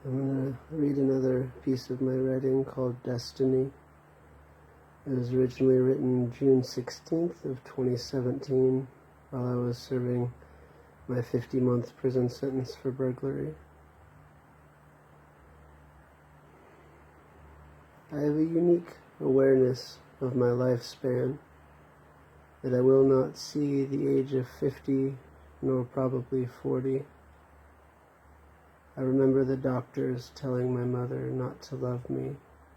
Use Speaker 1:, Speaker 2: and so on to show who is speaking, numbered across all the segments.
Speaker 1: I'm going to read another piece of my writing called Destiny. It was originally written June 16th of 2017 while I was serving my 50-month prison sentence for burglary. I have a unique awareness of my lifespan that I will not see the age of 50 nor probably 40. I remember the doctors telling my mother not to love me,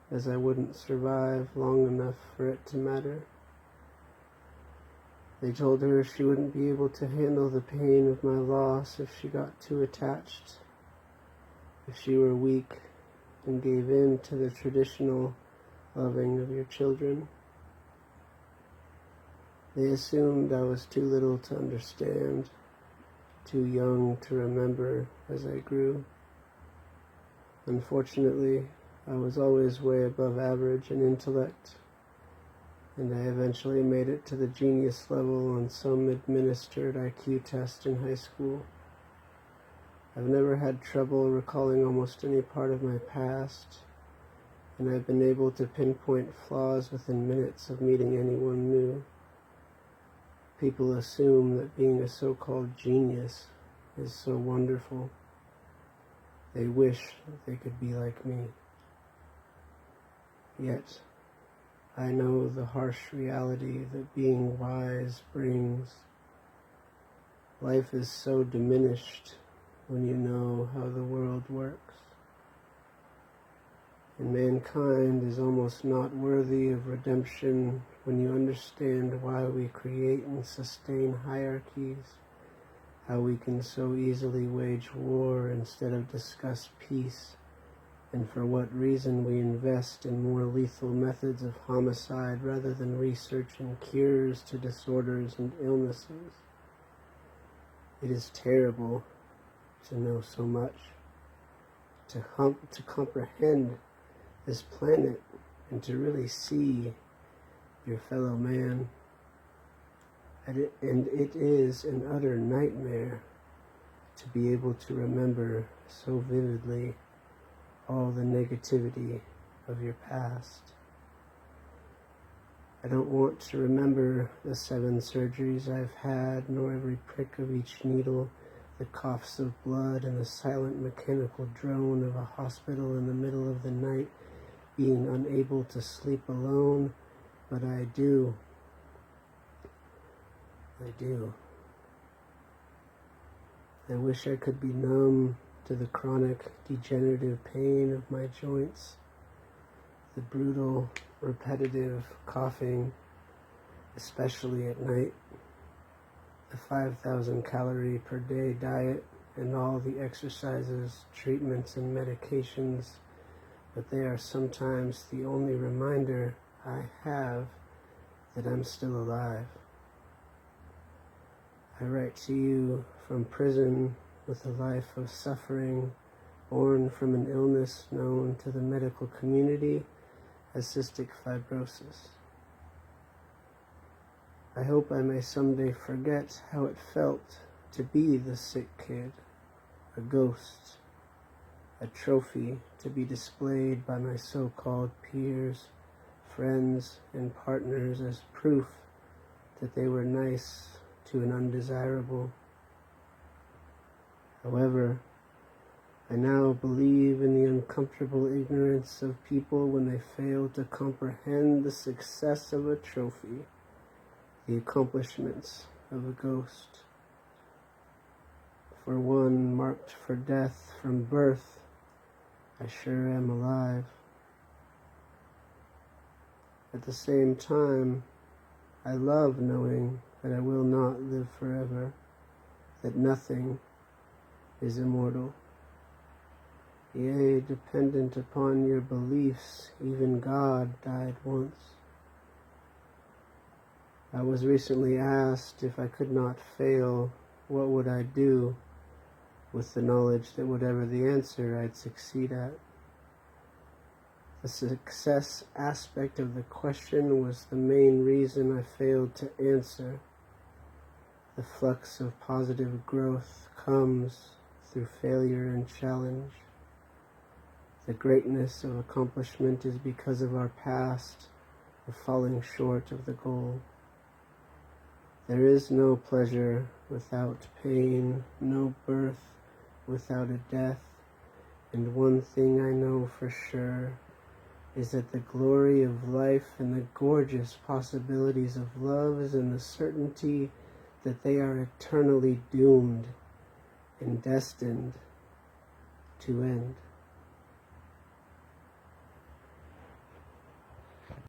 Speaker 1: as I wouldn't survive long enough for it to matter. They told her she wouldn't be able to handle the pain of my loss if she got too attached, if she were weak and gave in to the traditional loving of your children. They assumed I was too little to understand, too young to remember as I grew. Unfortunately, I was always way above average in intellect, and I eventually made it to the genius level on some administered IQ test in high school. I've never had trouble recalling almost any part of my past, and I've been able to pinpoint flaws within minutes of meeting anyone new. People assume that being a so-called genius is so wonderful. They wish they could be like me. Yet, I know the harsh reality that being wise brings. Life is so diminished when you know how the world works. And mankind is almost not worthy of redemption when you understand why we create and sustain hierarchies, how we can so easily wage war instead of discuss peace, and for what reason we invest in more lethal methods of homicide rather than researching cures to disorders and illnesses. It is terrible to know so much, to comprehend this planet, and to really see your fellow man. And it is an utter nightmare to be able to remember so vividly all the negativity of your past. I don't want to remember the 7 surgeries I've had, nor every prick of each needle, the coughs of blood, and the silent mechanical drone of a hospital in the middle of the night, being unable to sleep alone, but I do. I wish I could be numb to the chronic degenerative pain of my joints, the brutal, repetitive coughing, especially at night, the 5,000 calorie per day diet, and all the exercises, treatments, and medications, but they are sometimes the only reminder I have that I'm still alive. I write to you from prison with a life of suffering, born from an illness known to the medical community as cystic fibrosis. I hope I may someday forget how it felt to be the sick kid, a ghost, a trophy to be displayed by my so-called peers, friends, and partners as proof that they were nice to an undesirable. However, I now believe in the uncomfortable ignorance of people when they fail to comprehend the success of a trophy, the accomplishments of a ghost. For one marked for death from birth, I sure am alive. At the same time, I love knowing that I will not live forever, that nothing is immortal. Yea, dependent upon your beliefs, even God died once. I was recently asked if I could not fail, what would I do, with the knowledge that whatever the answer, I'd succeed at. The success aspect of the question was the main reason I failed to answer. The flux of positive growth comes through failure and challenge. The greatness of accomplishment is because of our past, of falling short of the goal. There is no pleasure without pain, no birth without a death, and one thing I know for sure is that the glory of life and the gorgeous possibilities of love is in the certainty that they are eternally doomed and destined to end.